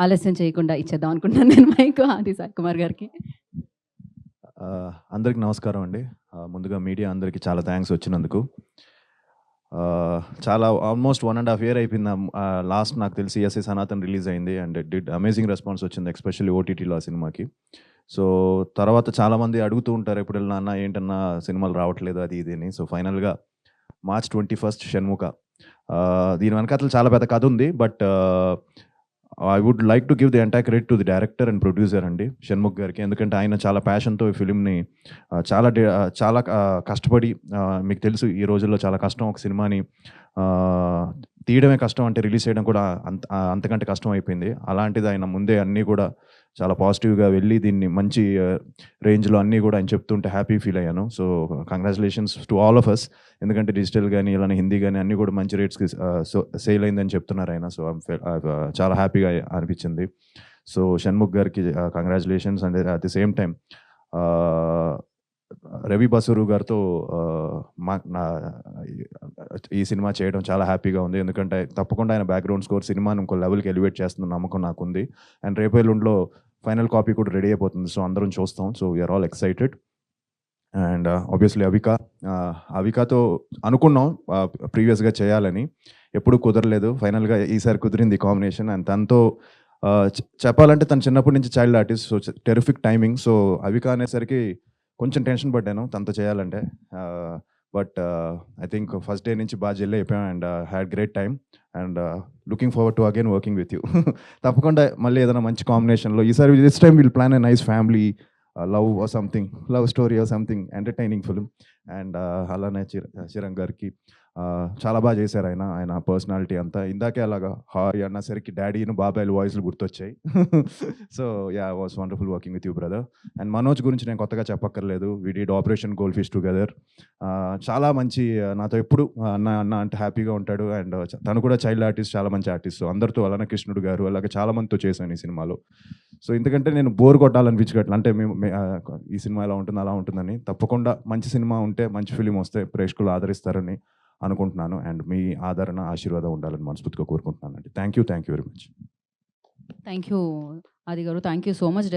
ఆలస్యం చేయకుండా ఇచ్చేద్దాం అనుకుంటున్నాను నేను మైక్ ఆది సాయి కుమార్ గారికి. అందరికి నమస్కారం అండి. ముందుగా మీడియా అందరికి చాలా థ్యాంక్స్ వచ్చినందుకు. చాలా ఆల్మోస్ట్ 1.5 ఇయర్ అయిపోయింది. లాస్ట్ నాకు తెలిసి ఎస్ఏ సనాతన్ రిలీజ్ అయింది and it did amazing response వచ్చింది, ఎస్పెషల్లీ ఓటీటీలో ఆ సినిమాకి. సో తర్వాత చాలామంది అడుగుతూ ఉంటారు ఎప్పుడెళ్ళినా, అన్న ఏంటన్నా సినిమాలు రావట్లేదు అది ఇది అని. సో ఫైనల్గా March 21 షణ్ముఖ. దీని వెనకాతల చాలా పెద్ద కథ ఉంది. But I would like to give the entire credit to the director and producer అండి, షణ్ముఖ్ గారికి. ఎందుకంటే ఆయన చాలా ప్యాషన్తో ఈ ఫిలింని చాలా కష్టపడి, మీకు తెలుసు ఈ రోజుల్లో చాలా కష్టం ఒక సినిమాని తీయడమే కష్టం, అంటే రిలీజ్ చేయడం కూడా అంతకంటే కష్టం అయిపోయింది. అలాంటిది ఆయన ముందే అన్నీ కూడా చాలా పాజిటివ్గా వెళ్ళి దీన్ని మంచి రేంజ్లో అన్నీ కూడా ఆయన చెప్తుంటే హ్యాపీ ఫీల్ అయ్యాను. So congratulations to all of us. ఎందుకంటే డిజిటల్ కానీ ఇలానే హిందీ కానీ అన్నీ కూడా మంచి రేట్స్కి సేల్ అయిందని చెప్తున్నారు ఆయన. సో చాలా హ్యాపీగా అనిపించింది. సో షణ్ముఖ్ గారికి congratulations. And at the same time Ravi Basrur గారితో ఈ సినిమా చేయడం చాలా హ్యాపీగా ఉంది. ఎందుకంటే తప్పకుండా ఆయన బ్యాక్గ్రౌండ్ స్కోర్ సినిమాని ఇంకో లెవెల్కి ఎలివేట్ చేస్తున్న నమ్మకం నాకుంది. అండ్ రేపు ఎల్లుండిలో ఫైనల్ కాపీ కూడా రెడీ అయిపోతుంది. సో అందరం చూస్తాం. So we are all excited. And obviously అవికాతో అనుకున్నాం ప్రీవియస్గా చేయాలని, ఎప్పుడు కుదరలేదు. ఫైనల్గా ఈసారి కుదిరింది కాంబినేషన్. అండ్ తనతో చెప్పాలంటే తను చిన్నప్పటి నుంచి child artist. So terrific timing. So Avika అనేసరికి కొంచెం టెన్షన్ పడ్డాను తనతో చేయాలంటే. But I think first day నుంచి బాగా జెల్ అయిపోయాం and had great time and looking forward to again working with you. తప్పకుండా మళ్ళీ ఏదైనా మంచి కాంబినేషన్లో ఈసారి this time will plan a nice family love or something, love story or something entertaining film. And అలానే చిరంగ్ గారికి చాలా బాగా చేశారు ఆయన పర్సనాలిటీ అంతా. ఇందాకే అలాగా హాయ్ అన్నసరికి డాడీను బాబాయ్లు వాయిస్లు గుర్తొచ్చాయి. So yeah, was wonderful working with you brother. And Manoj గురించి నేను కొత్తగా చెప్పక్కర్లేదు. We did Operation Gold Fish together. చాలా మంచి, నాతో ఎప్పుడు అన్న అన్న అంటే హ్యాపీగా ఉంటాడు. అండ్ తను కూడా చైల్డ్ ఆర్టిస్ట్, చాలా మంచి ఆర్టిస్ట్. సో అందరితో, అలానే కృష్ణుడు గారు అలాగే చాలా మందితో చేశాను ఈ సినిమాలో. సో ఎందుకంటే నేను బోర్ కొట్టాలనిపించగట్ల, అంటే మేము ఈ సినిమా ఎలా ఉంటుంది అలా ఉంటుందని. తప్పకుండా మంచి సినిమా ఉంటే, మంచి ఫిలిం వస్తే ప్రేక్షకులు ఆదరిస్తారని అనుకుంటున్నాను. అండ్ మీ ఆదరణ, ఆశీర్వాదం ఉండాలని మనస్ఫూర్తిగా కోరుకుంటున్నాను అండి. Thank you very much. Thank you ఆది గారు. Thank you so much.